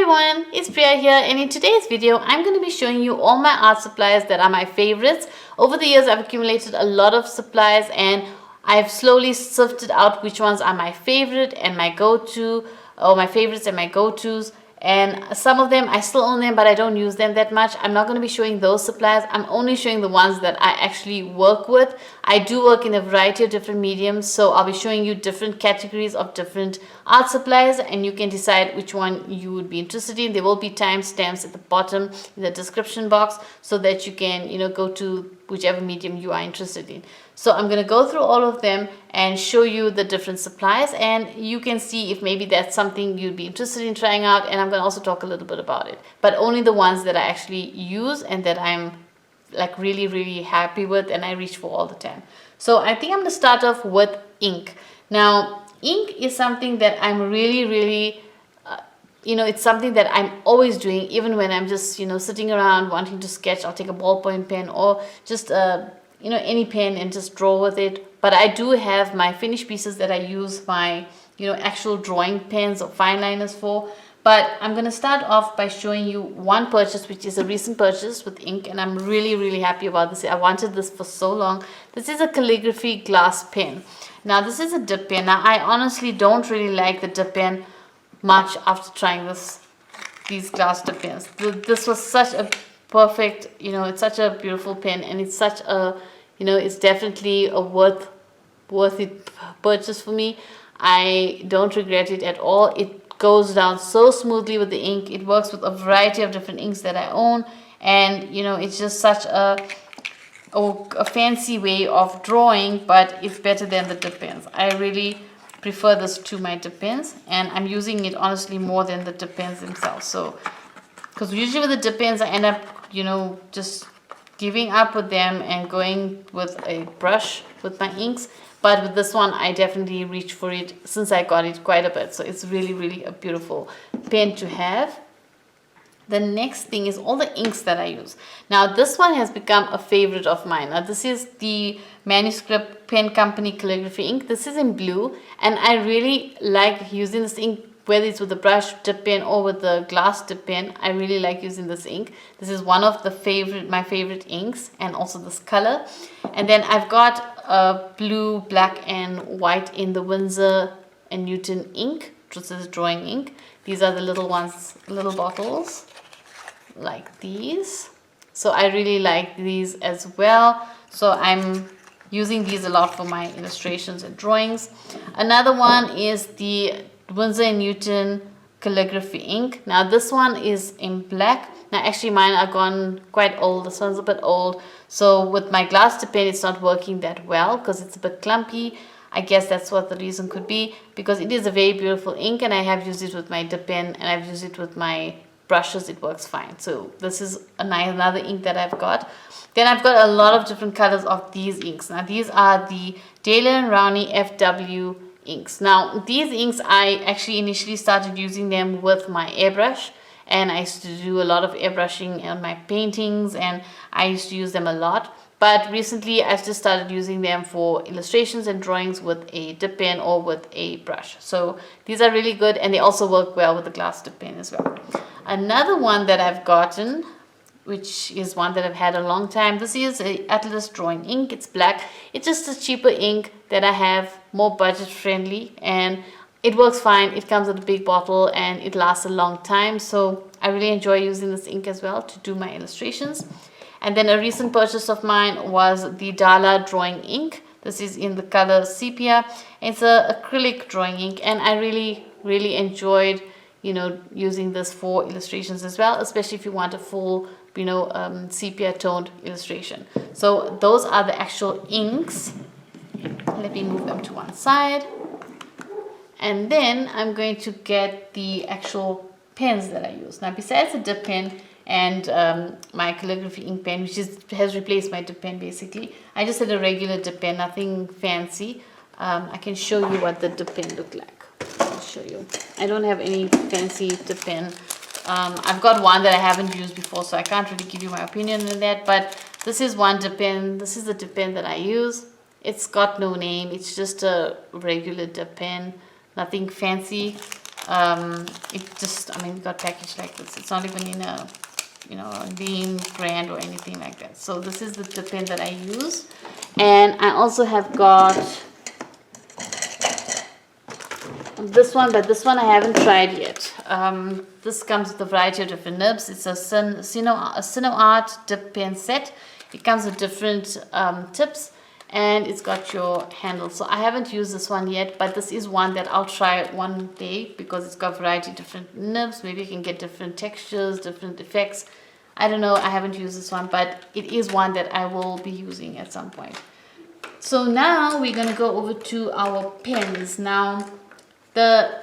everyone, it's Priya here, and in today's video I'm going to be showing you all my art supplies that are my favorites. Over the years I've accumulated a lot of supplies and I've slowly sifted out which ones are my favorite and my go-to, or my favorites and my go-tos. And some of them I still own them, but I don't use them that much. I'm not going to be showing those supplies. I'm only showing the ones that I actually work with. I do work in a variety of different mediums, so I'll be showing you different categories of different art supplies, and you can decide which one you would be interested in. There will be timestamps at the bottom in the description box so that you can, go to whichever medium you are interested in. So I'm going to go through all of them and show you the different supplies, and you can see if maybe that's something you'd be interested in trying out. And I'm going to also talk a little bit about it, but only the ones that I actually use and that I'm like really happy with and I reach for all the time. So I think I'm going to start off with ink. Now ink is something that I'm really it's something that I'm always doing, even when I'm just sitting around wanting to sketch. I'll take a ballpoint pen or just any pen and just draw with it. But I do have my finished pieces that I use my actual drawing pens or fine liners for. But I'm going to start off by showing you one purchase, which is a recent purchase with ink, and I'm really happy about this. I wanted this for so long. This is a calligraphy glass pen. Now this is a dip pen. Now I honestly don't really like the dip pen much after trying these glass dip pens. This was such a perfect, it's such a beautiful pen, and it's such a, it's definitely a worth it purchase for me. I don't regret it at all. It goes down so smoothly with the ink. It works with a variety of different inks that I own, and it's just such a fancy way of drawing, but it's better than the dip pens. I really prefer this to my dip pens, and I'm using it honestly more than the dip pens themselves. So because usually with the dip pens I end up just giving up with them and going with a brush with my inks. But with this one, I definitely reach for it since I got it quite a bit. So it's really a beautiful pen to have. The next thing is all the inks that I use. Now this one has become a favorite of mine. Now this is the Manuscript Pen Company calligraphy ink. This is in blue, and I really like using this ink, whether it's with the brush dip pen or with the glass dip pen. I really like using this ink. This is one of my favorite inks, and also this color. And then I've got blue, black and white in the Winsor & Newton ink, which is drawing ink. These are the little ones, little bottles like these. So I really like these as well. So I'm using these a lot for my illustrations and drawings. Another one is the Winsor & Newton calligraphy ink. Now this one is in black. Now actually mine are gone quite old. This one's a bit old. So with my glass dip pen it's not working that well because it's a bit clumpy. I guess that's what the reason could be, because it is a very beautiful ink and I have used it with my dip pen and I've used it with my brushes. It works fine. So this is another ink that I've got. Then I've got a lot of different colors of these inks. Now these are the Daler & Rowney FW inks. Now these inks I actually initially started using them with my airbrush, and I used to do a lot of airbrushing on my paintings and I used to use them a lot. But recently I just started using them for illustrations and drawings with a dip pen or with a brush. So these are really good, and they also work well with the glass dip pen as well. Another one that I've gotten, which is one that I've had a long time, this is a Atlas drawing ink. It's black. It's just a cheaper ink that I have, more budget friendly, and it works fine. It comes in a big bottle and it lasts a long time. So I really enjoy using this ink as well to do my illustrations. And then a recent purchase of mine was the Dala drawing ink. This is in the color sepia. It's a acrylic drawing ink, and I really enjoyed using this for illustrations as well, especially if you want a full sepia toned illustration. So those are the actual inks. Let me move them to one side, and then I'm going to get the actual pens that I use. Now besides the dip pen and my calligraphy ink pen, which has replaced my dip pen basically, I just had a regular dip pen, nothing fancy. I can show you what the dip pen looked like. I'll show you. I don't have any fancy dip pen. I've got one that I haven't used before, so I can't really give you my opinion on that, but this is one dip pen. This is the dip pen that I use. It's got no name. It's just a regular dip pen, nothing fancy. It just, I mean, it got packaged like this. It's not even in a, you know, a lean brand or anything like that. So this is the tip pen that I use. And I also have got this one, but this one I haven't tried yet. This comes with a variety of different nibs. It's a Sino Art dip pen set. It comes with different tips, and it's got your handle. So I haven't used this one yet, but this is one that I'll try one day because it's got a variety of different nibs. Maybe you can get different textures, different effects. I don't know, I haven't used this one, but it is one that I will be using at some point. So now we're going to go over to our pens. Now, the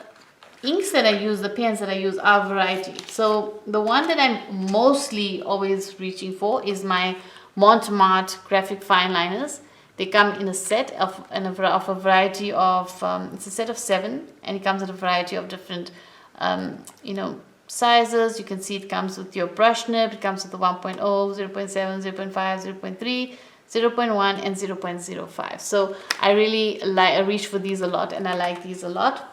inks that I use, the pens that I use are variety. So the one that I'm mostly always reaching for is my Montmartre graphic fine liners. They come in a set of a variety of, it's a set of 7, and it comes in a variety of different, you know, sizes. You can see it comes with your brush nib. It comes with the 1.0, 0.7, 0.5, 0.3, 0.1, and 0.05. So I really reach for these a lot, and I like these a lot.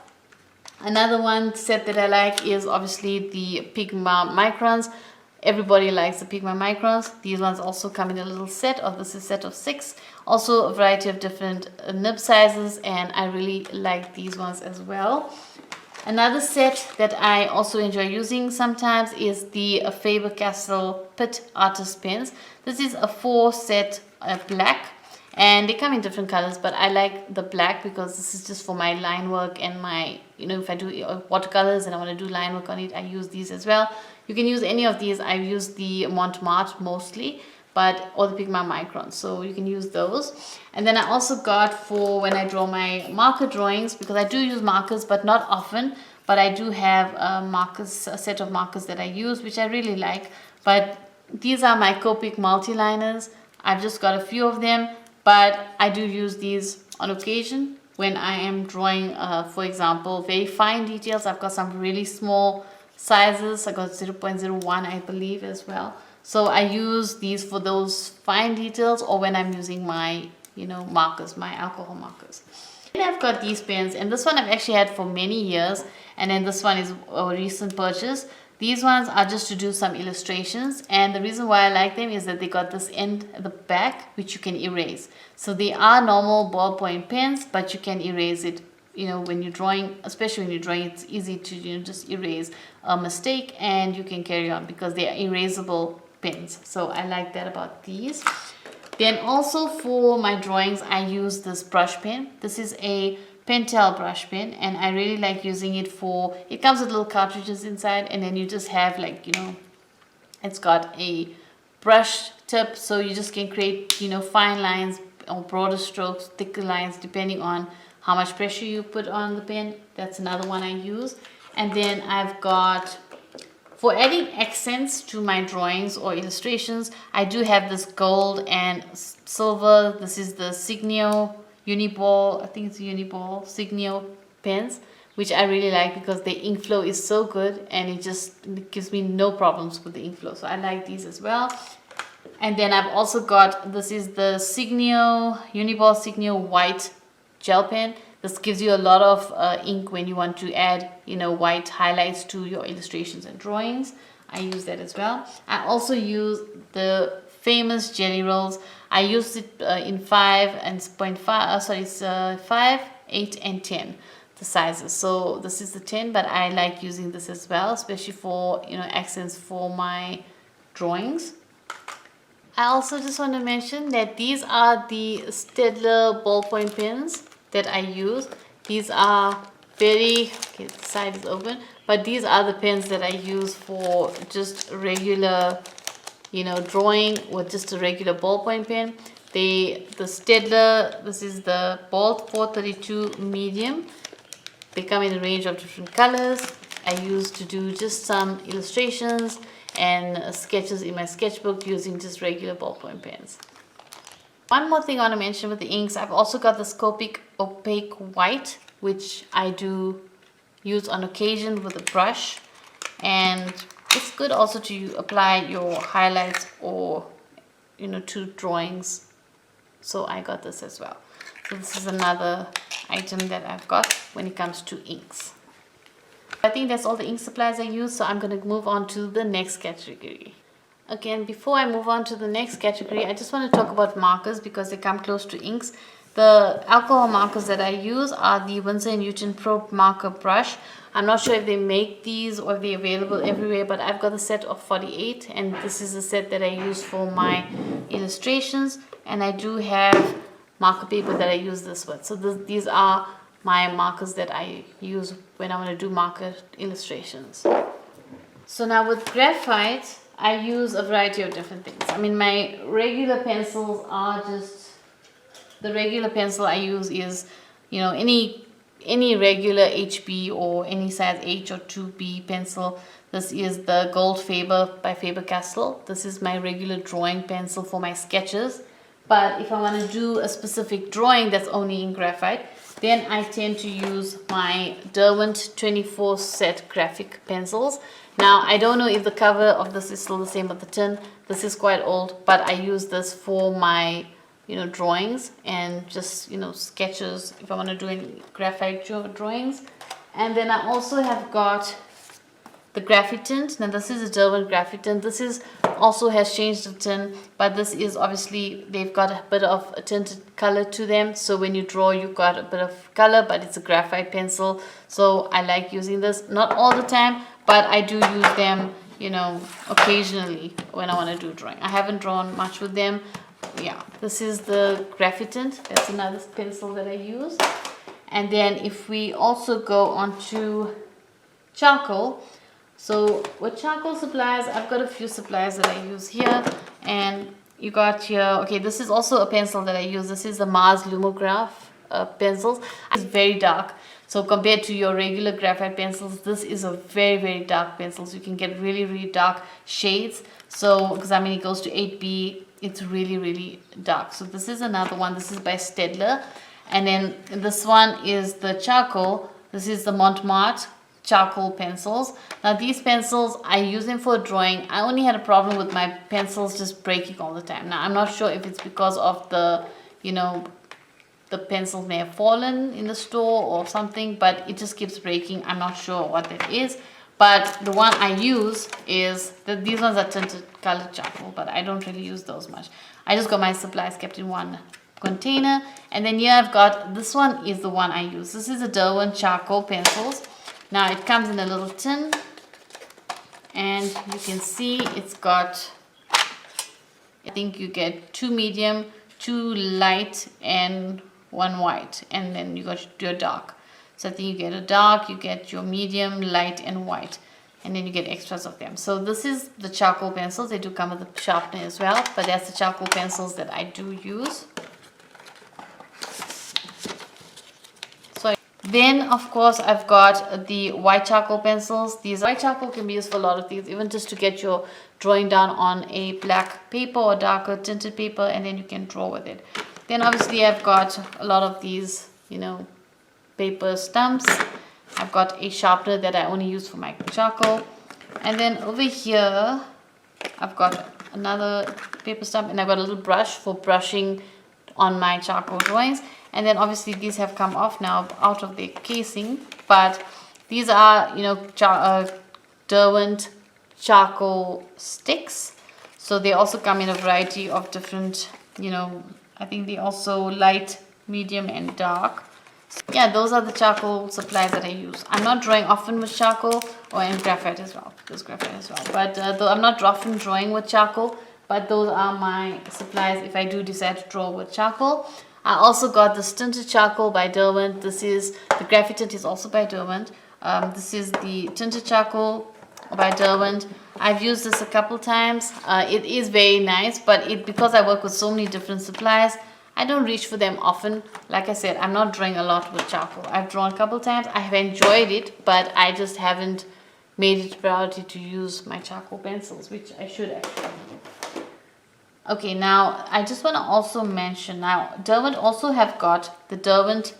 Another one set that I like is obviously the Pigma Microns. Everybody likes the Pigma Microns. These ones also come in a little set, or this is a set of 6. Also a variety of different nib sizes, and I really like these ones as well. Another set that I also enjoy using sometimes is the Faber-Castell Pitt Artist Pens. This is a 4 set black, and they come in different colors, but I like the black because this is just for my line work and my, you know, if I do watercolors and I want to do line work on it, I use these as well. You can use any of these. I use the Montmartre mostly, but or the Pigma Microns, so you can use those. And then I also got for when I draw my marker drawings, because I do use markers but not often, but I do have a set of markers that I use, which I really like. But these are my Copic multi-liners. I've just got a few of them, but I do use these on occasion when I am drawing, for example, very fine details. I've got some really small sizes. I got 0.01, I believe, as well. So I use these for those fine details, or when I'm using my, you know, markers, my alcohol markers. And I've got these pens, and this one I've actually had for many years, and then this one is a recent purchase. These ones are just to do some illustrations, and the reason why I like them is that they got this end at the back which you can erase. So they are normal ballpoint pens, but you can erase it. You know, when you're drawing, especially when you're drawing, it's easy to, you know, just erase a mistake and you can carry on because they are erasable pens. So I like that about these. Then also for my drawings, I use this brush pen. This is a Pentel brush pen, and I really like using it for, it comes with little cartridges inside, and then you just have, like, you know, it's got a brush tip, so you just can create, you know, fine lines or broader strokes, thicker lines, depending on how much pressure you put on the pen. That's another one I use. And then I've got, for adding accents to my drawings or illustrations, I do have this gold and silver. This is the Signio Uniball, I think it's Uniball Signio pens, which I really like because the ink flow is so good, and it gives me no problems with the ink flow. So I like these as well. And then I've also got, this is the Signio Uniball Signio white gel pen. This gives you a lot of ink when you want to add, you know, white highlights to your illustrations and drawings. I use that as well. I also use the famous jelly rolls. I use it in 5 and 0.5, sorry, it's 5, 8, and 10, the sizes. So this is the 10, but I like using this as well, especially for, you know, accents for my drawings. I also just want to mention that these are the Staedtler ballpoint pens that I use. These are very, okay, the side is open, but these are the pens that I use for just regular, you know, drawing with just a regular ballpoint pen. The Staedtler, this is the Balt 432 medium. They come in a range of different colors. I use to do just some illustrations and sketches in my sketchbook using just regular ballpoint pens. One more thing I want to mention with the inks, I've also got this Copic opaque white, which I do use on occasion with a brush, and it's good also to apply your highlights or, you know, to drawings. So I got this as well. So this is another item that I've got when it comes to inks. I think that's all the ink supplies I use, so I'm going to move on to the next category. Okay, and before I move on to the next category, I just want to talk about markers because they come close to inks. The alcohol markers that I use are the Winsor & Newton Pro Marker Brush. I'm not sure if they make these or if they're available everywhere, but I've got a set of 48, and this is the set that I use for my illustrations. And I do have marker paper that I use this with. So these are my markers that I use when I want to do marker illustrations. So now with graphite, I use a variety of different things. I mean, my regular pencils are just, the regular pencil I use is, you know, any regular HB or any size H or 2B pencil. This is the Gold Faber by Faber-Castell. This is my regular drawing pencil for my sketches. But if I want to do a specific drawing that's only in graphite, then I tend to use my Derwent 24 set graphic pencils. Now, I don't know if the cover of this is still the same with the tin. This is quite old, but I use this for my, you know, drawings and just, you know, sketches if I want to do any graphite drawings. And then I also have got the Graphite tint. Now this is a Derwent Graphite tint. This is also has changed the tin, but this is obviously, they've got a bit of a tinted color to them. So when you draw, you've got a bit of color, but it's a graphite pencil. So I like using this, not all the time, but I do use them, you know, occasionally when I want to do drawing. I haven't drawn much with them. Yeah, this is the Graphite tint. That's another pencil that I use. And then if we also go on to charcoal, so with charcoal supplies, I've got a few supplies that I use here. And you got here, okay, this is also a pencil that I use. This is the Mars Lumograph pencils. It's very dark. So compared to your regular graphite pencils, this is a very, very dark pencil. So you can get really, really dark shades. So, because I mean, it goes to 8B, it's really, really dark. So this is another one. This is by Staedtler. And then this one is the charcoal. This is the Montmartre charcoal pencils. Now these pencils, I use them for drawing. I only had a problem with my pencils just breaking all the time. Now I'm not sure if it's because of the, you know, the pencils may have fallen in the store or something, but it just keeps breaking. I'm not sure what that is. But the one I use is, these ones are tinted colored charcoal, but I don't really use those much. I just got my supplies kept in one container. And then here I've got, this one is the one I use. This is a Derwent charcoal pencils. Now it comes in a little tin, and you can see it's got, I think you get 2 medium, 2 light, and 1 white, and then you got your dark. So I think you get a dark, you get your medium, light, and white, and then you get extras of them. So this is the charcoal pencils. They do come with a sharpener as well, but that's the charcoal pencils that I do use. Then, of course, I've got the white charcoal pencils. These white charcoal can be used for a lot of things, even just to get your drawing down on a black paper or darker tinted paper, and then you can draw with it. Then, obviously, I've got a lot of these, you know, paper stumps. I've got a sharpener that I only use for my charcoal. And then over here, I've got another paper stump, and I've got a little brush for brushing on my charcoal drawings. And then obviously these have come off now out of the casing, but these are, you know, Derwent charcoal sticks. So they also come in a variety of different, you know, I think they also light, medium, and dark. So yeah, those are the charcoal supplies that I use. I'm not drawing often with charcoal, or in graphite as well. There's graphite as well, but though I'm not often drawing with charcoal, but those are my supplies if I do decide to draw with charcoal. I also got this tinted charcoal by Derwent. This is, the Graphite tint is also by Derwent. This is the tinted charcoal by Derwent. I've used this a couple times. It is very nice, but because I work with so many different supplies, I don't reach for them often. Like I said, I'm not drawing a lot with charcoal. I've drawn a couple times. I have enjoyed it, but I just haven't made it a priority to use my charcoal pencils, which I should actually. Okay, now I just want to also mention, now Derwent also have got the Derwent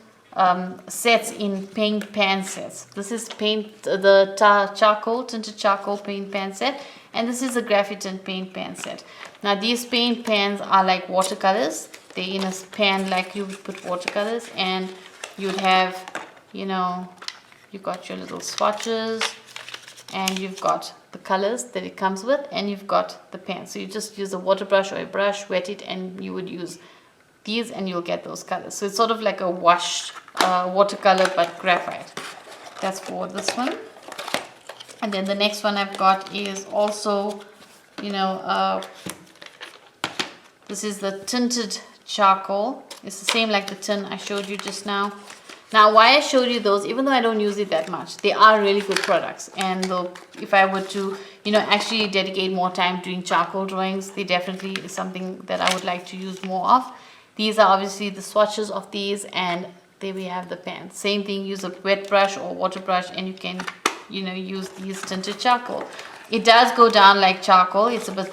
sets in paint pan sets. This is the charcoal, tinted charcoal paint pan set, and this is a graphite and paint pan set. Now these paint pans are like watercolors. They're in a pan like you would put watercolors, and you'd have, you know, you've got your little swatches, and you've got the colors that it comes with, and you've got the pen. So you just use a water brush or a brush, wet it, and you would use these and you'll get those colors. So it's sort of like a wash watercolor but graphite. That's for this one. And then the next one I've got is also, you know, this is the tinted charcoal. It's the same like the tin I showed you just now. Now, why I showed you those, even though I don't use it that much, they are really good products. And though, if I were to, you know, actually dedicate more time doing charcoal drawings, they definitely is something that I would like to use more of. These are obviously the swatches of these, and there we have the pen. Same thing, use a wet brush or water brush, and you can, you know, use these tinted charcoal. It does go down like charcoal. It's a bit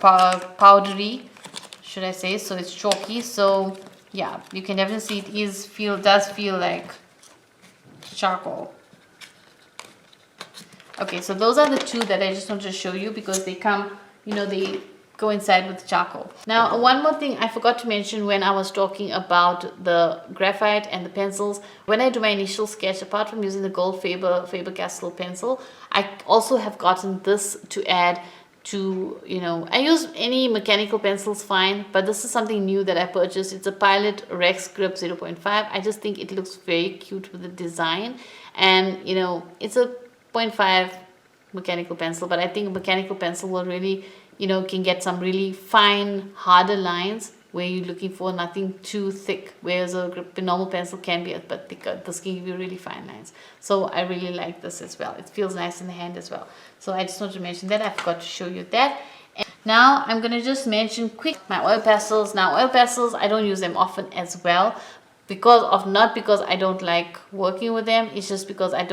powdery, should I say, so it's chalky. So yeah, you can definitely see it does feel like charcoal. Okay, so those are the two that I just wanted to show you because they come, you know, they go inside with charcoal. Now, one more thing I forgot to mention when I was talking about the graphite and the pencils. When I do my initial sketch, apart from using the gold Faber-Castell pencil, I also have gotten this to add to, you know, I use any mechanical pencils fine, but this is something new that I purchased. It's a Pilot Rex Grip 0.5. I just think it looks very cute with the design, and you know, it's a 0.5 mechanical pencil, but I think a mechanical pencil will really, you know, can get some really fine, harder lines where you're looking for nothing too thick, whereas a normal pencil can be a bit thicker. This can give you really fine lines. So I really like this as well. It feels nice in the hand as well. So I just wanted to mention that. I forgot to show you that. And now I'm going to just mention quick my oil pastels. Now, oil pastels, I don't use them often as well, not because I don't like working with them. It's just because I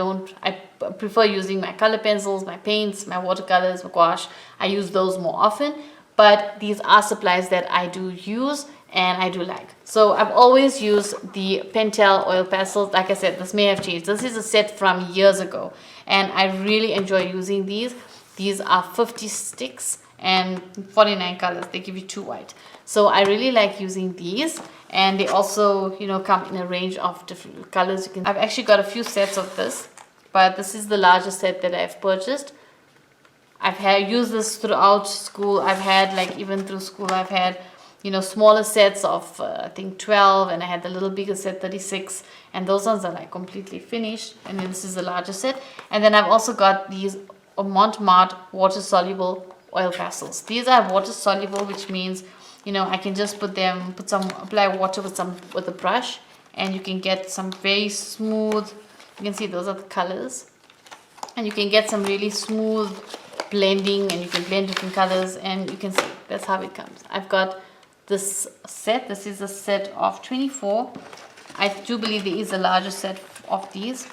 prefer using my color pencils, my paints, my watercolors, my gouache. I use those more often, but these are supplies that I do use and I do like. So I've always used the Pentel oil pastels. Like I said, this may have changed. This is a set from years ago, and I really enjoy using these. These are 50 sticks and 49 colors. They give you 2 white. So I really like using these, and they also, you know, come in a range of different colors. I've actually got a few sets of this, but this is the largest set that I've purchased. I've used this throughout school. I've had, like, even through school, I've had, you know, smaller sets of I think 12, and I had the little bigger set 36, and those ones are like completely finished. And then this is the larger set. And then I've also got these Montmartre water soluble oil pastels. These are water soluble, which means, you know, I can just apply water with a brush, and you can get some very smooth, you can see those are the colors, and you can get some really smooth blending, and you can blend different colors, and you can see that's how it comes. I've got this set. This is a set of 24. I do believe there is a larger set of these,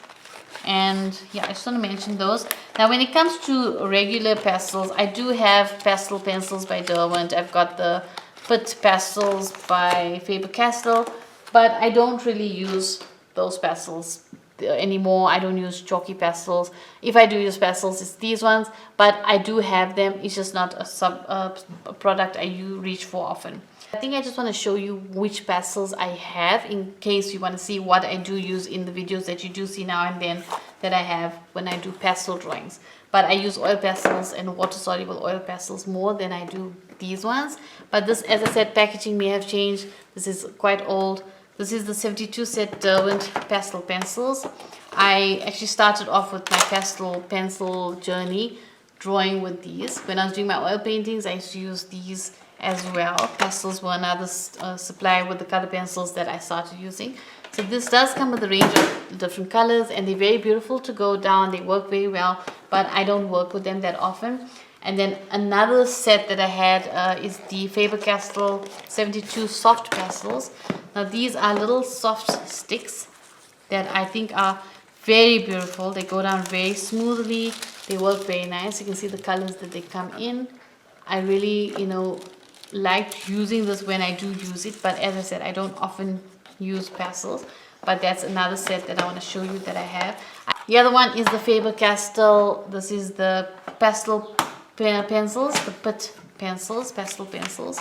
and yeah, I just want to mention those. Now, when it comes to regular pastels, I do have pastel pencils by Derwent. I've got the Pit pastels by Faber-Castell, but I don't really use those pastels anymore. I don't use chalky pastels. If I do use pastels, it's these ones, but I do have them. It's just not a product I reach for often. I think I just want to show you which pastels I have in case you want to see what I do use in the videos that you do see now and then that I have when I do pastel drawings. But I use oil pastels and water soluble oil pastels more than I do these ones. But this, as I said, packaging may have changed. This is quite old. This is the 72 set Derwent pastel pencils. I actually started off with my pastel pencil journey drawing with these. When I was doing my oil paintings, I used to use these as well. Pastels were another supply with the color pencils that I started using. So this does come with a range of different colors, and they're very beautiful to go down. They work very well, but I don't work with them that often. And then another set that I had is the Faber-Castell 72 Soft Pastels. Now, these are little soft sticks that I think are very beautiful. They go down very smoothly. They work very nice. You can see the colors that they come in. I really, you know, liked using this when I do use it, but as I said, I don't often use pastels. But that's another set that I want to show you that I have. The other one is the Faber-Castell. This is the pastel pencils, the Pit pencils, pastel pencils.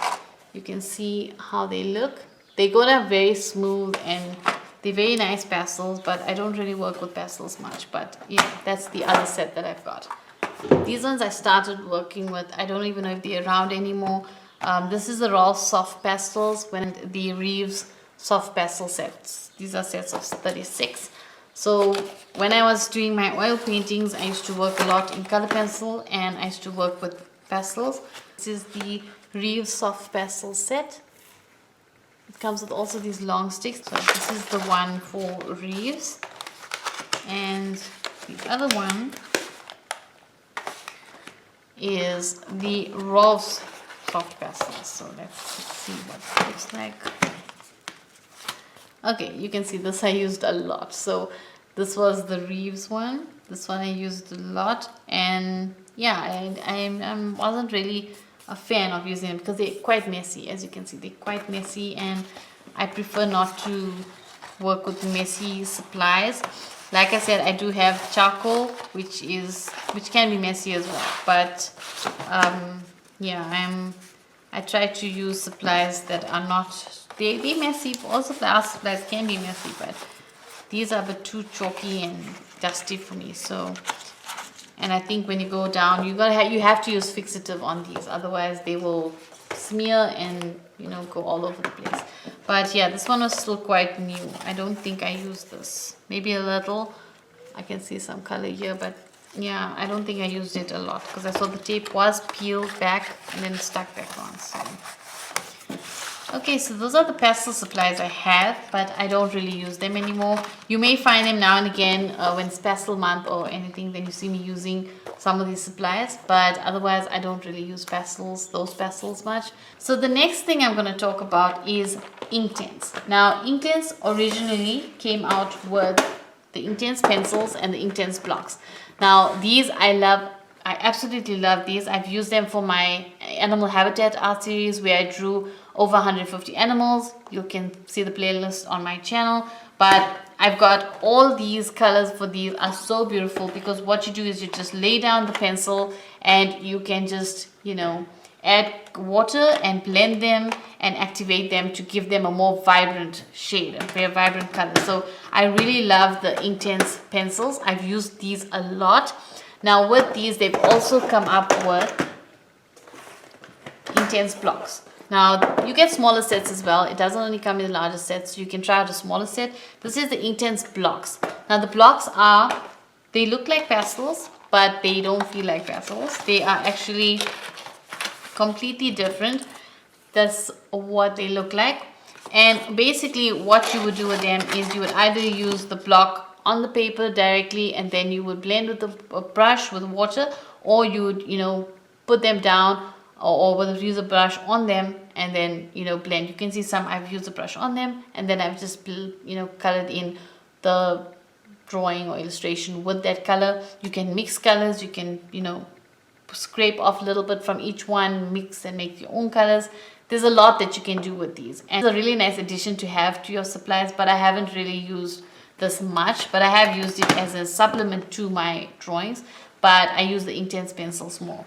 You can see how they look. They go down very smooth, and They're very nice pastels, but I don't really work with pastels much. But yeah, that's the other set that I've got. These ones I started working with. I don't even know if they're around anymore. This is the raw soft pastels, when the Reeves soft pastel sets. These are sets of 36. So when I was doing my oil paintings, I used to work a lot in color pencil, and I used to work with pastels. This is the Reeves soft pastel set. It comes with also these long sticks. So this is the one for Reeves, and the other one is the Ross soft pastels. So let's see what it looks like. Okay, you can see this I used a lot. So this was the Reeves one. This one I used a lot, and yeah, I wasn't really a fan of using them because they're quite messy. As you can see, they're quite messy, and I prefer not to work with messy supplies. Like I said, I do have charcoal, which can be messy as well. But yeah, I try to use supplies that are not they messy. Also, our supplies can be messy, but these are a bit too chalky and dusty for me. So, and I think when you go down, you have to use fixative on these, otherwise they will smear and go all over the place. But yeah, this one was still quite new. I don't think I used this. Maybe a little. I can see some color here, but yeah, I don't think I used it a lot because I saw the tape was peeled back and then stuck back on. So okay, so those are the pastel supplies I have, but I don't really use them anymore. You may find them now and again when it's pastel month or anything, then you see me using some of these supplies, but otherwise I don't really use those pastels much. So the next thing I'm going to talk about is Inktense. Now, Inktense originally came out with the Inktense pencils and the Inktense blocks. Now, these I love. I absolutely love these. I've used them for my animal habitat art series where I drew over 150 animals. You can see the playlist on my channel. But I've got all these colors for these are so beautiful because what you do is you just lay down the pencil and you can just, add water and blend them and activate them to give them a more vibrant shade, a very vibrant color. So I really love the Inktense pencils. I've used these a lot. Now with these, they've also come up with Inktense blocks. Now you get smaller sets as well. It doesn't only come in the larger sets. You can try out a smaller set. This is the Inktense blocks. Now the blocks they look like pastels, but they don't feel like pastels. They are actually completely different. That's what they look like. And basically what you would do with them is you would either use the block on the paper directly and then you would blend with a brush with water, or you would put them down or use a brush on them and then blend. You can see some I've used a brush on them and then I've just colored in the drawing or illustration with that color. You can mix colors, you can scrape off a little bit from each one, mix and make your own colors. There's a lot that you can do with these, and it's a really nice addition to have to your supplies, but I haven't really used this much, but I have used it as a supplement to my drawings, but I use the Inktense pencils more.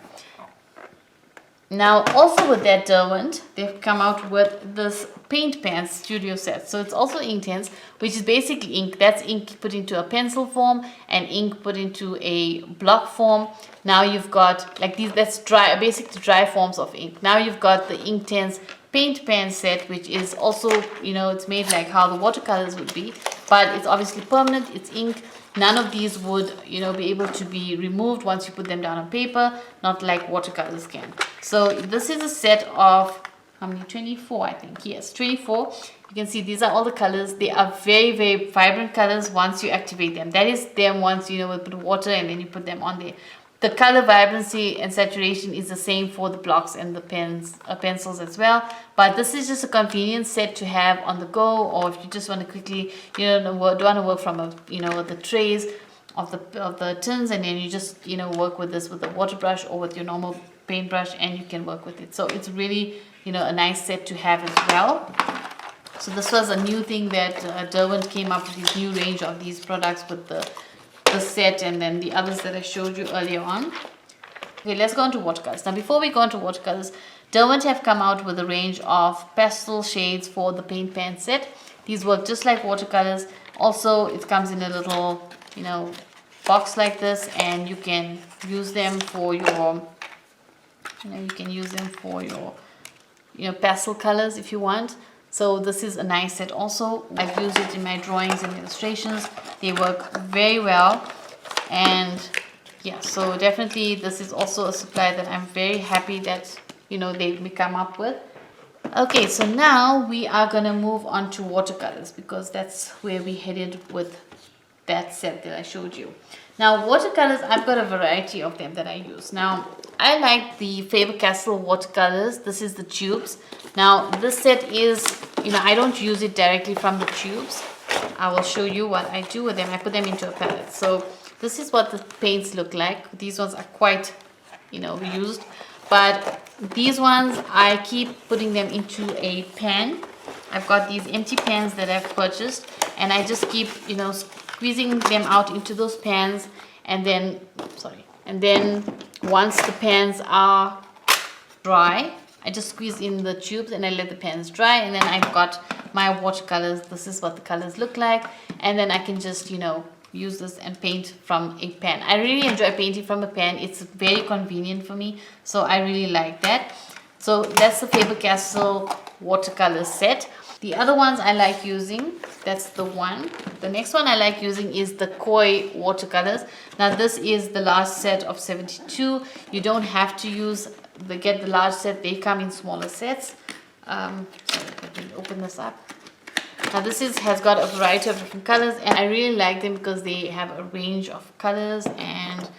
Now also with that Derwent, they've come out with this paint pen studio set. So it's also Inktense, which is basically ink. That's ink put into a pencil form and ink put into a block form. Now you've got like these, that's dry, basically dry forms of ink. Now you've got the Inktense paint pen set, which is also, it's made like how the watercolors would be, but it's obviously permanent, it's ink. None of these would, be able to be removed once you put them down on paper, not like watercolors can. So this is a set of, how many? 24, I think. Yes, 24. You can see these are all the colors. They are very, very vibrant colors once you activate them. That is them once, we put water and then you put them on there. The color vibrancy and saturation is the same for the blocks and the pencils as well. But this is just a convenient set to have on the go, or if you just want to quickly, don't want to work from the trays of the tins, and then you just work with this with a water brush or with your normal paintbrush, and you can work with it. So it's really a nice set to have as well. So this was a new thing that Derwent came up with, this new range of these products with the set and then the others that I showed you earlier on. Okay, let's go on to watercolors. Now before we go on to watercolors, Derwent have come out with a range of pastel shades for the paint pan set. These work just like watercolors. Also, it comes in a little, you know, box like this, and you can use them for your, pastel colors if you want. So this is a nice set also. I've used it in my drawings and illustrations. They work very well. And yeah, so definitely this is also a supply that I'm very happy that, they come up with. Okay, so now we are gonna move on to watercolors, because that's where we headed with that set that I showed you. Now watercolors, I've got a variety of them that I use. Now I like the Faber-Castell watercolors. This is the tubes. Now this set is, I don't use it directly from the tubes. I will show you what I do with them. I put them into a palette. So this is what the paints look like. These ones are quite, used. But these ones, I keep putting them into a pan. I've got these empty pans that I've purchased, and I just keep, squeezing them out into those pans. And then, once the pans are dry, I just squeeze in the tubes and I let the pans dry, and then I've got my watercolors. This is what the colors look like, and then I can just, use this and paint from a pan. I really enjoy painting from a pan. It's very convenient for me, so I really like that. So that's the Faber-Castell watercolor set. The other ones I like using, that's the one. The next one I like using is the Koi watercolors. Now this is the large set of 72. You don't have to get the large set. They come in smaller sets. Sorry, let me open this up. Now this has got a variety of different colors, and I really like them because they have a range of colors, and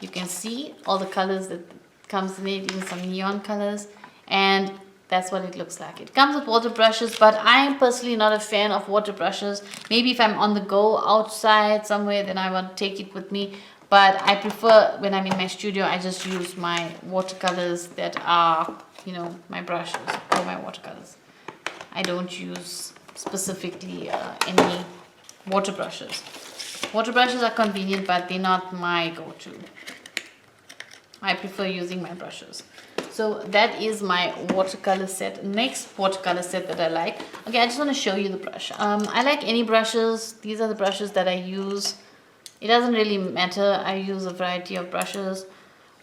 you can see all the colors that comes in it, even some neon colors, and that's what it looks like. It comes with water brushes, but I am personally not a fan of water brushes. Maybe if I'm on the go outside somewhere, then I want to take it with me. But I prefer, when I'm in my studio, I just use my watercolors that are, my brushes or my watercolors. I don't use specifically any water brushes. Water brushes are convenient, but they're not my go-to. I prefer using my brushes. So that is my watercolor set. Next watercolor set that I like. Okay, I just want to show you the brush. I like any brushes. These are the brushes that I use. It doesn't really matter. I use a variety of brushes,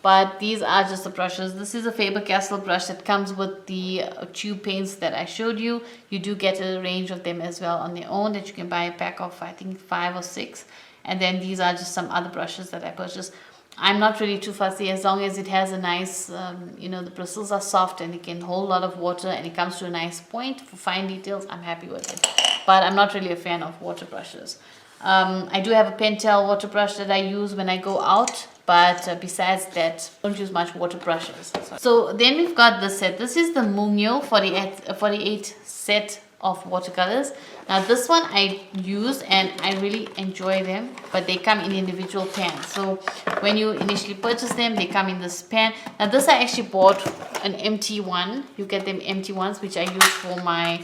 but these are just the brushes. This is a Faber-Castell brush that comes with the tube paints that I showed you. You do get a range of them as well on their own that you can buy a pack of, I think 5 or 6. And then these are just some other brushes that I purchased. I'm not really too fussy, as long as it has a nice, the bristles are soft and it can hold a lot of water and it comes to a nice point for fine details. I'm happy with it. But I'm not really a fan of water brushes. I do have a Pentel water brush that I use when I go out. But besides that, I don't use much water brushes. So then we've got this set. This is the Mugno 48 set of watercolors. Now this one I use and I really enjoy them, but they come in individual pans. So when you initially purchase them, they come in this pan. Now this I actually bought an empty one. You get them empty ones, which I use for my,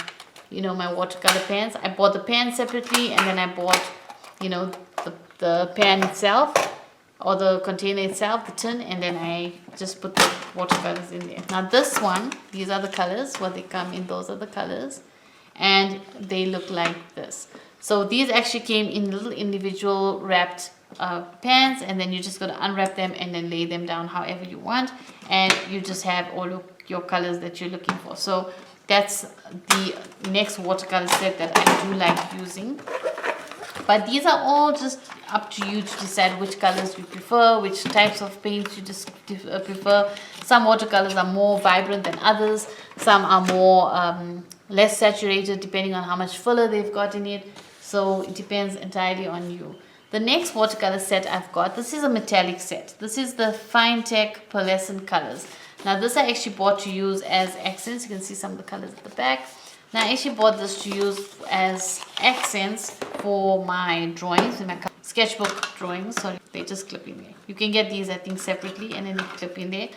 my watercolor pans. I bought the pan separately, and then I bought, the pan itself, or the container itself, the tin, and then I just put the watercolors in there. Now this one, these are the colors, what they come in, those are the colors, and they look like this. So these actually came in little individual wrapped pans, and then you just got to unwrap them and then lay them down however you want, and you just have all of your colors that you're looking for. So that's the next watercolor set that I do like using. But these are all just up to you to decide which colors you prefer, which types of paints you just prefer. Some watercolors are more vibrant than others. Some are more less saturated, depending on how much filler they've got in it. So it depends entirely on you. The next watercolor set I've got, this is a metallic set. This is the Finetech Pearlescent colors. Now this I actually bought to use as accents. You can see some of the colors at the back. Now I actually bought this to use as accents for my drawings, in my sketchbook drawings. So they just clip in there. You can get these, I think, separately, and then they clip in there.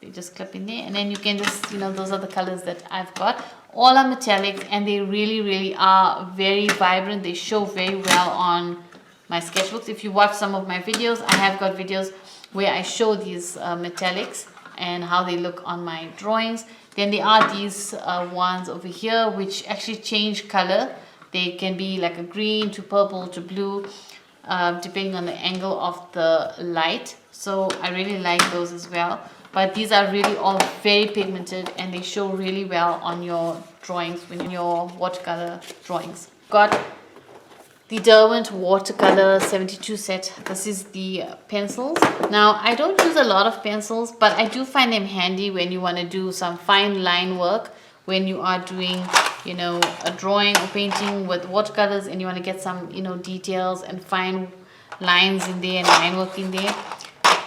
They just clip in there, and then you can just, those are the colors that I've got. All are metallics, and they really are very vibrant. They show very well on my sketchbooks. If you watch some of my videos, I have got videos where I show these metallics and how they look on my drawings. Then there are these ones over here which actually change color. They can be like a green to purple to blue, depending on the angle of the light. So I really like those as well. But these are really all very pigmented and they show really well on your drawings, when your watercolor drawings. Got the Derwent Watercolor 72 set. This is the pencils. Now I don't use a lot of pencils, but I do find them handy when you want to do some fine line work, when you are doing, you know, a drawing or painting with watercolors and you want to get some, you know, details and fine lines in there and line work in there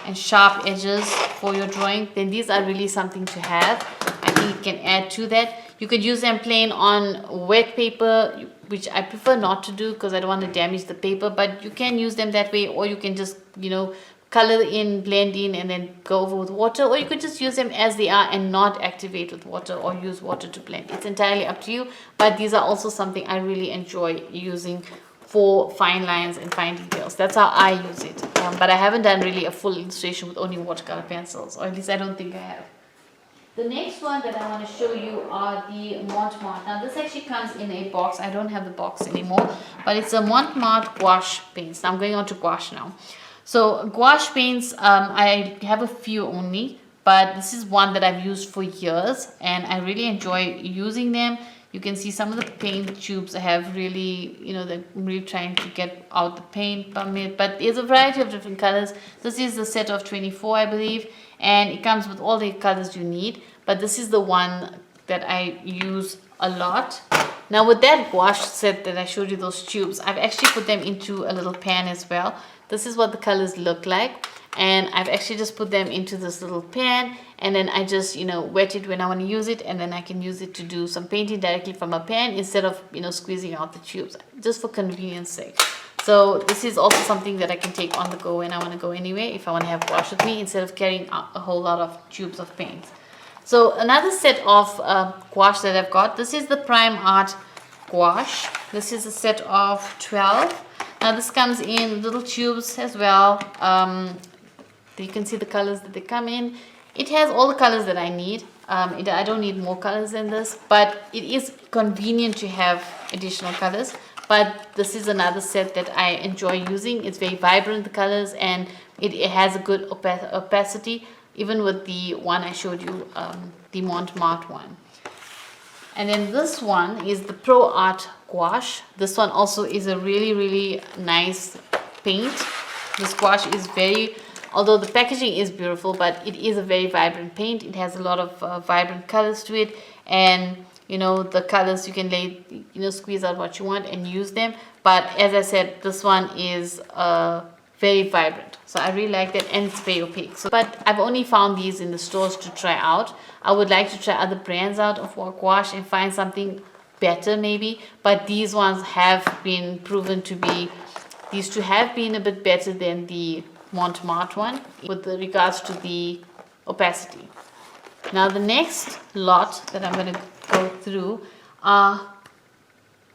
and sharp edges for your drawing. Then these are really something to have. I think you can add to that. You could use them plain on wet paper, which I prefer not to do because I don't want to damage the paper, but you can use them that way, or you can just, you know, color in, blend in, and then go over with water, or you could just use them as they are and not activate with water or use water to blend. It's entirely up to you, but these are also something I really enjoy using for fine lines and fine details. That's how I use it. But I haven't done really a full illustration with only watercolor pencils, or at least I don't think I have. The next one that I want to show you are the Montmartre. Now this actually comes in a box. I don't have the box anymore, but it's a Montmartre gouache paints. Now I'm going on to gouache now. So gouache paints, I have a few only, but this is one that I've used for years and I really enjoy using them. You can see some of the paint tubes I have really, you know, they're really trying to get out the paint from it, but there's a variety of different colors. This is the set of 24, I believe, and it comes with all the colors you need, but this is the one that I use a lot. Now with that gouache set that I showed you, those tubes, I've actually put them into a little pan as well. This is what the colors look like, and I've actually just put them into this little pan, and then I just, you know, wet it when I want to use it, and then I can use it to do some painting directly from a pan instead of, you know, squeezing out the tubes, just for convenience sake. So this is also something that I can take on the go when I want to go anywhere, if I want to have gouache with me instead of carrying a whole lot of tubes of paint. So another set of gouache that I've got, this is the Prime Art gouache. This is a set of 12. Now this comes in little tubes as well. You can see the colors that they come in. It has all the colors that I need. I don't need more colors than this, but it is convenient to have additional colors. But this is another set that I enjoy using. It's very vibrant, the colors, and it has a good opacity, even with the one I showed you, the Montmartre one. And then this one is the Pro Art gouache. This one also is a really, really nice paint. This gouache is very, although the packaging is beautiful, but it is a very vibrant paint. It has a lot of vibrant colors to it, and you know, the colors you can squeeze out what you want and use them. But as I said, this one is very vibrant, so I really like that, and it's very opaque. So, but I've only found these in the stores to try out. I would like to try other brands out of gouache and find something better maybe, but these ones have been proven to be, these two have been a bit better than the Montmartre one with regards to the opacity. Now the next lot that I'm going to go through are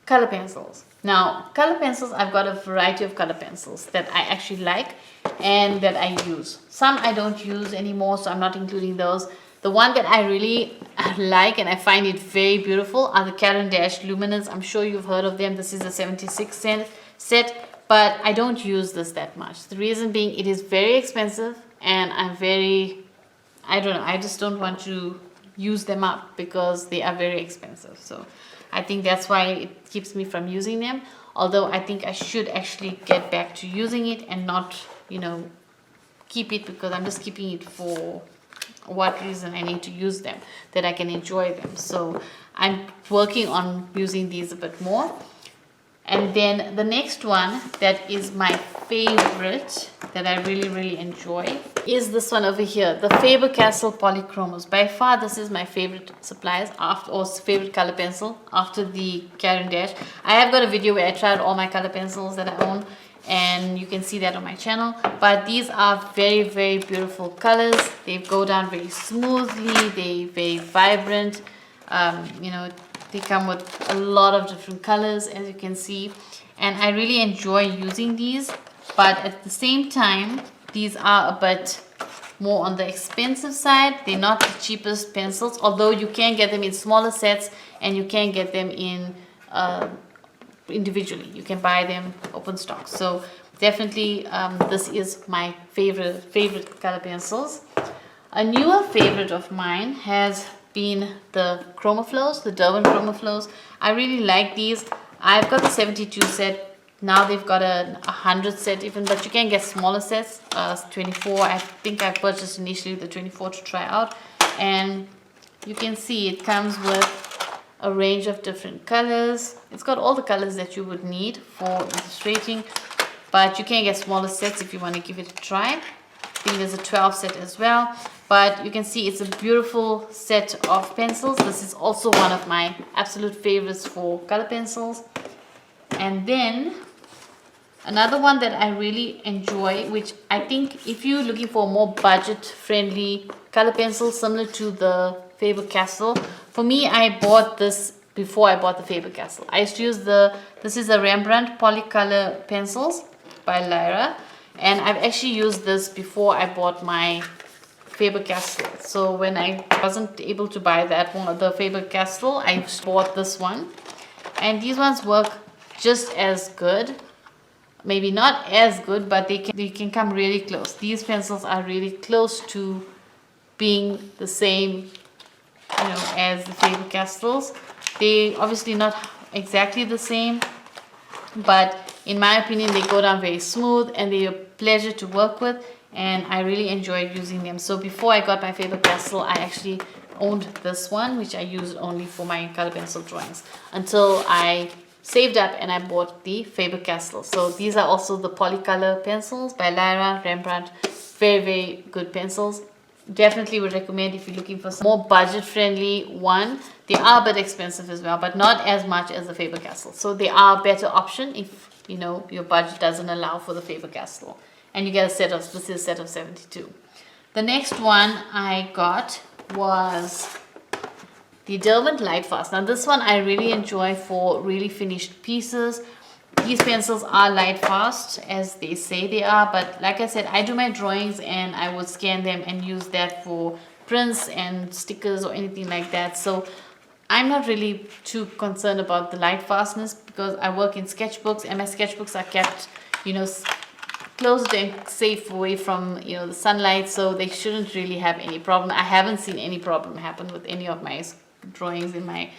color pencils. Now color pencils, I've got a variety of color pencils that I actually like and that I use. Some I don't use anymore, so I'm not including those. The one that I really like and I find it very beautiful are the Caran d'Ache Luminance. I'm sure you've heard of them. This is a 76 cent set, but I don't use this that much. The reason being, it is very expensive and I don't know, I just don't want to use them up because they are very expensive. So I think that's why it keeps me from using them. Although I think I should actually get back to using it and not, you know, keep it, because I'm just keeping it for what reason I need to use them, that I can enjoy them. So I'm working on using these a bit more. And then the next one that is my favorite, that I really, really enjoy, is this one over here, the Faber-Castell Polychromos. By far, this is my favorite supplies or favorite color pencil after the Caran d'Ache. I have got a video where I tried all my color pencils that I own, and you can see that on my channel. But these are very, very beautiful colors. They go down very smoothly. They're very vibrant. You know, they come with a lot of different colors, as you can see, and I really enjoy using these. But at the same time, these are a bit more on the expensive side. They're not the cheapest pencils, although you can get them in smaller sets and you can get them in individually. You can buy them open stock. So definitely this is my favorite color pencils. A newer favorite of mine has been the Chromaflows, the Derwent Chromaflows. I really like these. I've got the 72 set. Now they've got a 100 set even, but you can get smaller sets, 24. I think I purchased initially the 24 to try out. And you can see it comes with a range of different colors. It's got all the colors that you would need for illustrating, but you can get smaller sets if you want to give it a try. I think there's a 12 set as well, but you can see it's a beautiful set of pencils. This is also one of my absolute favorites for color pencils. And then another one that I really enjoy, which I think if you're looking for a more budget friendly color pencil similar to the Faber-Castell, for me, I bought this before I bought the Faber-Castell. I used to use this is a Rembrandt Polycolor pencils by Lyra, and I've actually used this before I bought my Faber-Castell. So when I wasn't able to buy that one, the Faber-Castell, I bought this one, and these ones work just as good. Maybe not as good, but they can come really close. These pencils are really close to being the same, you know, as the Faber-Castells. They obviously not exactly the same, but in my opinion they go down very smooth and they're a pleasure to work with, and I really enjoyed using them. So before I got my Faber-Castell, I actually owned this one, which I used only for my color pencil drawings until I saved up and I bought the Faber-Castell. So these are also the Polycolor pencils by Lyra, Rembrandt. Very good pencils. Definitely would recommend if you're looking for some more budget friendly one. They are a bit expensive as well, but not as much as the Faber-Castell. So they are a better option if you know your budget doesn't allow for the Faber-Castell. And you get a set of, this is a set of 72. The next one I got was the Derwent Lightfast. Now this one I really enjoy for really finished pieces. These pencils are light fast as they say they are, but like I said, I do my drawings and I would scan them and use that for prints and stickers or anything like that. So I'm not really too concerned about the light fastness because I work in sketchbooks and my sketchbooks are kept, you know, closed and safe away from, you know, the sunlight, so they shouldn't really have any problem. I haven't seen any problem happen with any of my drawings in my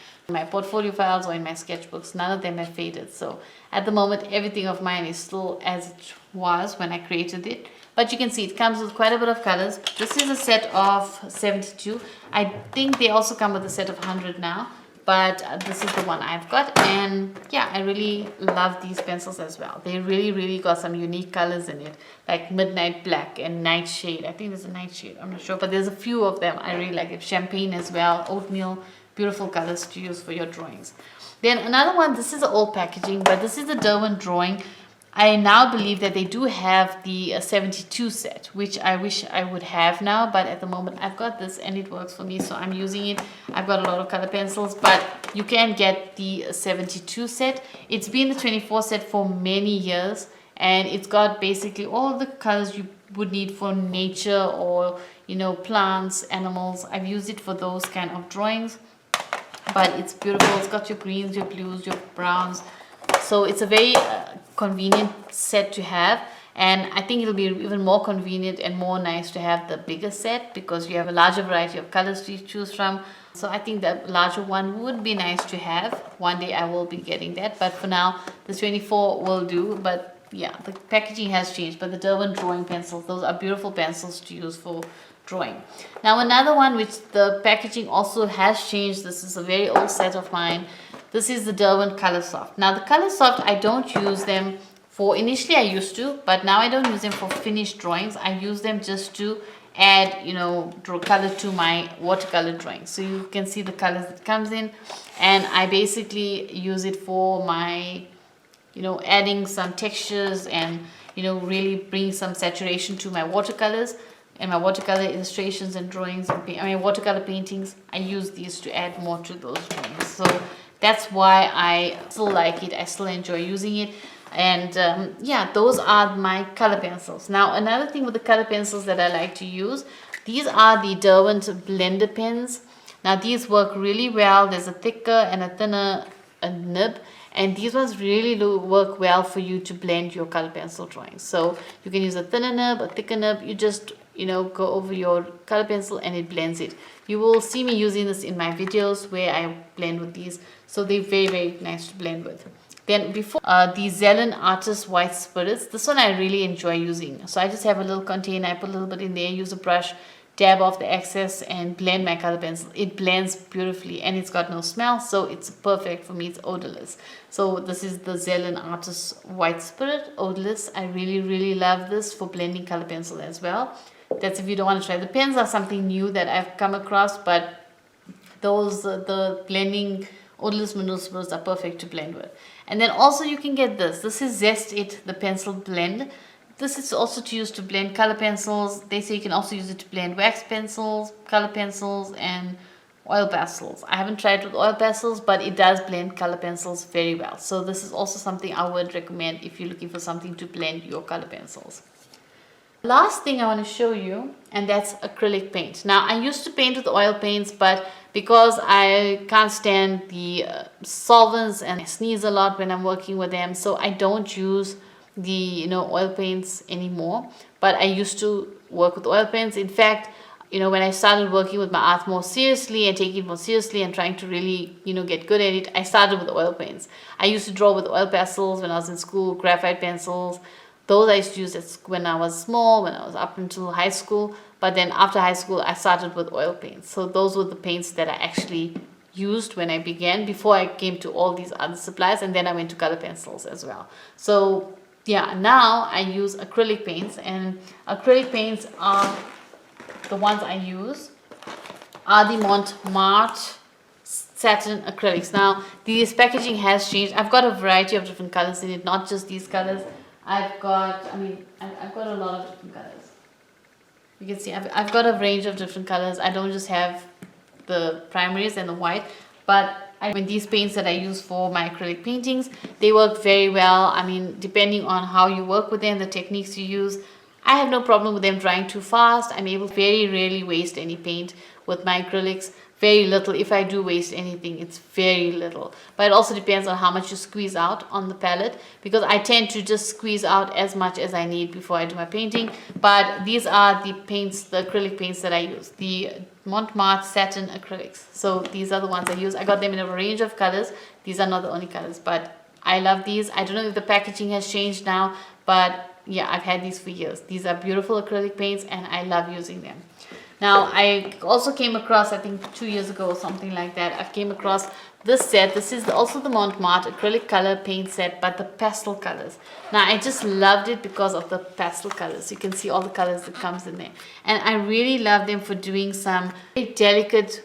portfolio files or in my sketchbooks. None of them have faded. So at the moment everything of mine is still as it was when I created it. But you can see it comes with quite a bit of colors. This is a set of 72. I think they also come with a set of 100 now, but this is the one I've got, and yeah, I really love these pencils as well. They really got some unique colors in it, like midnight black and nightshade. I think there's a nightshade, I'm not sure, but there's a few of them. I really like it. Champagne as well, oatmeal, beautiful colors to use for your drawings. Then another one, this is old packaging, but this is the Derwent drawing. I now believe that they do have the 72 set, which I wish I would have now, but at the moment I've got this and it works for me, so I'm using it. I've got a lot of color pencils, but you can get the 72 set. It's been the 24 set for many years, and it's got basically all the colors you would need for nature or, you know, plants, animals. I've used it for those kind of drawings, but it's beautiful. It's got your greens, your blues, your browns. So it's a very convenient set to have, and I think it'll be even more convenient and more nice to have the bigger set because you have a larger variety of colors to choose from. So I think that larger one would be nice to have. One day I will be getting that, but for now the 24 will do. But yeah, the packaging has changed, but the Derwent drawing pencils, those are beautiful pencils to use for drawing. Now another one which the packaging also has changed, this is a very old set of mine. This is the Derwent Color Soft. Now the Color Soft, I don't use them for, initially I used to, but now I don't use them for finished drawings. I use them just to add, you know, draw color to my watercolor drawings. So you can see the colors that comes in, and I basically use it for my, you know, adding some textures and, you know, really bring some saturation to my watercolors and my watercolor illustrations and drawings and my watercolor paintings. I use these to add more to those drawings. So that's why I still like it. I still enjoy using it. And yeah, those are my color pencils. Now another thing with the color pencils that I like to use, these are the Derwent blender pens. Now these work really well. There's a thicker and a thinner a nib, and these ones really do work well for you to blend your color pencil drawings. So you can use a thinner nib, a thicker nib. You just, you know, go over your color pencil and it blends it. You will see me using this in my videos where I blend with these, so they're very, very nice to blend with. Then before the Zelen Artist White Spirits, this one I really enjoy using. So I just have a little container, I put a little bit in there, use a brush, dab off the excess and blend my color pencil. It blends beautifully and it's got no smell, so it's perfect for me. It's odorless. So this is the Zelen Artist White Spirit, odorless. I really, really love this for blending color pencil as well. That's if you don't want to try. The pens are something new that I've come across, but those the blending odorless mineral spirits are perfect to blend with. And then also you can get this. This is Zest It, the pencil blend. This is also to use to blend color pencils. They say you can also use it to blend wax pencils, color pencils, and oil pastels. I haven't tried with oil pastels, but it does blend color pencils very well. So this is also something I would recommend if you're looking for something to blend your color pencils. Last thing I want to show you, and that's acrylic paint. Now I used to paint with oil paints, but because I can't stand the solvents and I sneeze a lot when I'm working with them, so I don't use the oil paints anymore. But I used to work with oil paints. In fact, when I started working with my art more seriously and taking it more seriously and trying to really get good at it, I started with oil paints. I used to draw with oil pastels when I was in school, graphite pencils. Those I used to use when I was small, when I was up until high school. But then after high school, I started with oil paints. So those were the paints that I actually used when I began, before I came to all these other supplies. And then I went to color pencils as well. So yeah, now I use acrylic paints. And acrylic paints are the ones I use are the Montmartre satin acrylics. Now this packaging has changed. I've got a variety of different colors in it, not just these colors. I've got a lot of different colors. You can see I've got a range of different colors. I don't just have the primaries and the white, but these paints that I use for my acrylic paintings, they work very well. I mean, depending on how you work with them, the techniques you use, I have no problem with them drying too fast. I'm able to very rarely waste any paint with my acrylics. Very little. If I do waste anything, it's very little. But it also depends on how much you squeeze out on the palette, because I tend to just squeeze out as much as I need before I do my painting. But these are the paints, the acrylic paints that I use, the Montmartre satin acrylics. So these are the ones I use. I got them in a range of colors. These are not the only colors, but I love these. I don't know if the packaging has changed now, but yeah, I've had these for years. These are beautiful acrylic paints and I love using them. Now, I also came across, I think 2 years ago or something like that, I came across this set. This is also the Montmartre acrylic color paint set, but the pastel colors. Now, I just loved it because of the pastel colors. You can see all the colors that comes in there. And I really love them for doing some very delicate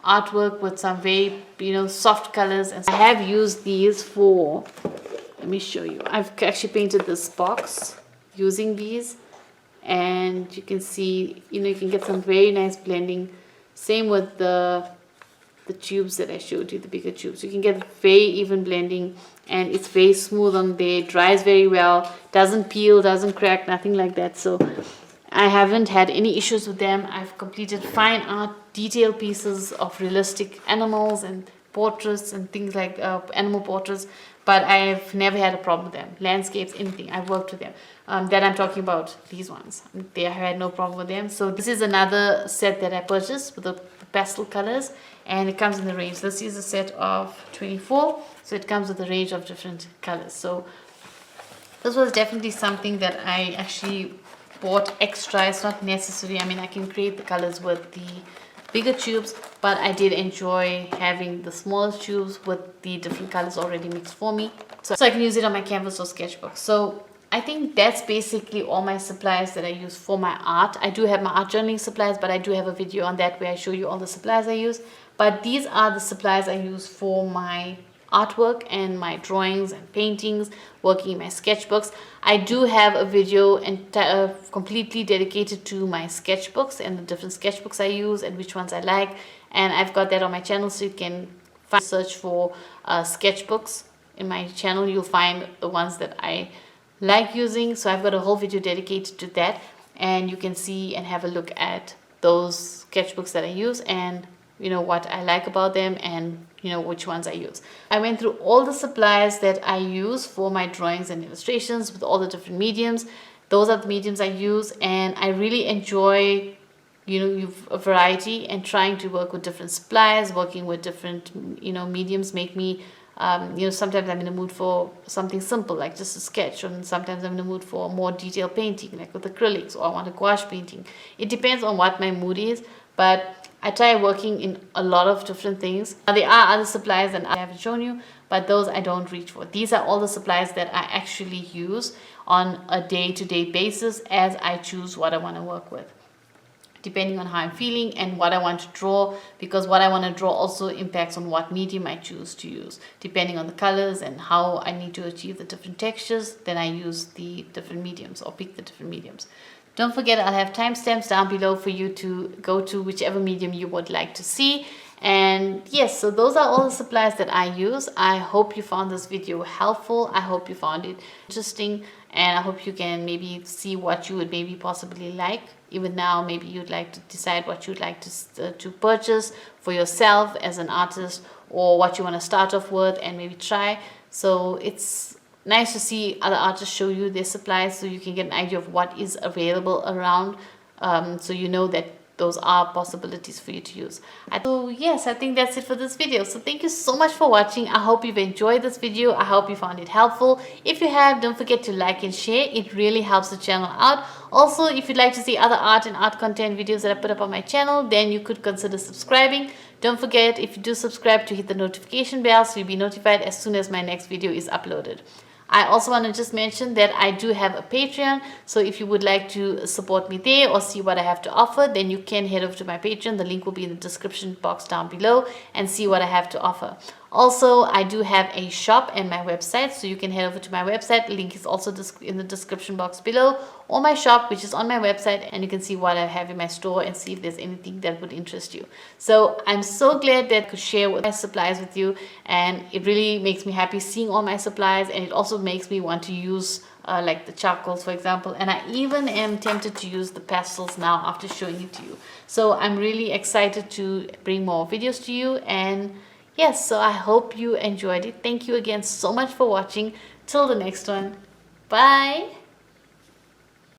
artwork with some very, soft colors. And I have used these for, let me show you. I've actually painted this box using these. And you can see, you can get some very nice blending. Same with the tubes that I showed you, the bigger tubes. You can get very even blending, and it's very smooth on there. It dries very well, doesn't peel, doesn't crack, nothing like that. So I haven't had any issues with them. I've completed fine art, detailed pieces of realistic animals and portraits and things like animal portraits, but I've never had a problem with them. Landscapes, anything, I've worked with them. That I'm talking about, these ones, I had no problem with them. So this is another set that I purchased with the pastel colors, and it comes in the range. This is a set of 24, so it comes with a range of different colors. So this was definitely something that I actually bought extra. It's not necessary. I mean, I can create the colors with the bigger tubes, but I did enjoy having the smaller tubes with the different colors already mixed for me, so I can use it on my canvas or sketchbook. So I think that's basically all my supplies that I use for my art. I do have my art journaling supplies, but I do have a video on that where I show you all the supplies I use. But these are the supplies I use for my artwork and my drawings and paintings, working in my sketchbooks. I do have a video completely dedicated to my sketchbooks and the different sketchbooks I use and which ones I like. And I've got that on my channel, so you can search for sketchbooks in my channel. You'll find the ones that I like using. So I've got a whole video dedicated to that, and you can see and have a look at those sketchbooks that I use and what I like about them and which ones I use. I went through all the supplies that I use for my drawings and illustrations with all the different mediums. Those are the mediums I use, and I really enjoy a variety, and trying to work with different supplies, working with different mediums make me sometimes I'm in the mood for something simple like just a sketch, and sometimes I'm in the mood for more detailed painting like with acrylics, or I want a gouache painting. It depends on what my mood is, but I try working in a lot of different things. Now, there are other supplies that I haven't shown you, but those I don't reach for. These are all the supplies that I actually use on a day-to-day basis as I choose what I want to work with, depending on how I'm feeling and what I want to draw, because what I want to draw also impacts on what medium I choose to use. Depending on the colors and how I need to achieve the different textures, then I use the different mediums or pick the different mediums. Don't forget, I'll have timestamps down below for you to go to whichever medium you would like to see. And yes, so those are all the supplies that I use. I hope you found this video helpful. I hope you found it interesting, and I hope you can maybe see what you would maybe possibly like. Even now, maybe you'd like to decide what you'd like to purchase for yourself as an artist, or what you want to start off with and maybe try. So it's nice to see other artists show you their supplies, so you can get an idea of what is available around, so you know that those are possibilities for you to use. So yes, I think that's it for this video. So thank you so much for watching. I hope you've enjoyed this video. I hope you found it helpful. If you have, don't forget to like and share. It really helps the channel out. Also, if you'd like to see other art and art content videos that I put up on my channel, then you could consider subscribing. Don't forget, if you do subscribe, to hit the notification bell so you'll be notified as soon as my next video is uploaded. I also want to just mention that I do have a Patreon, so if you would like to support me there or see what I have to offer, then you can head over to my Patreon. The link will be in the description box down below, and see what I have to offer. Also, I do have a shop and my website, so you can head over to my website. Link is also in the description box below, or my shop, which is on my website, and you can see what I have in my store and see if there's anything that would interest you. So I'm so glad that I could share my supplies with you, and it really makes me happy seeing all my supplies, and it also makes me want to use like the charcoals, for example, and I even am tempted to use the pastels now after showing it to you. So I'm really excited to bring more videos to you, and yes, so I hope you enjoyed it. Thank you again so much for watching. Till the next one. Bye.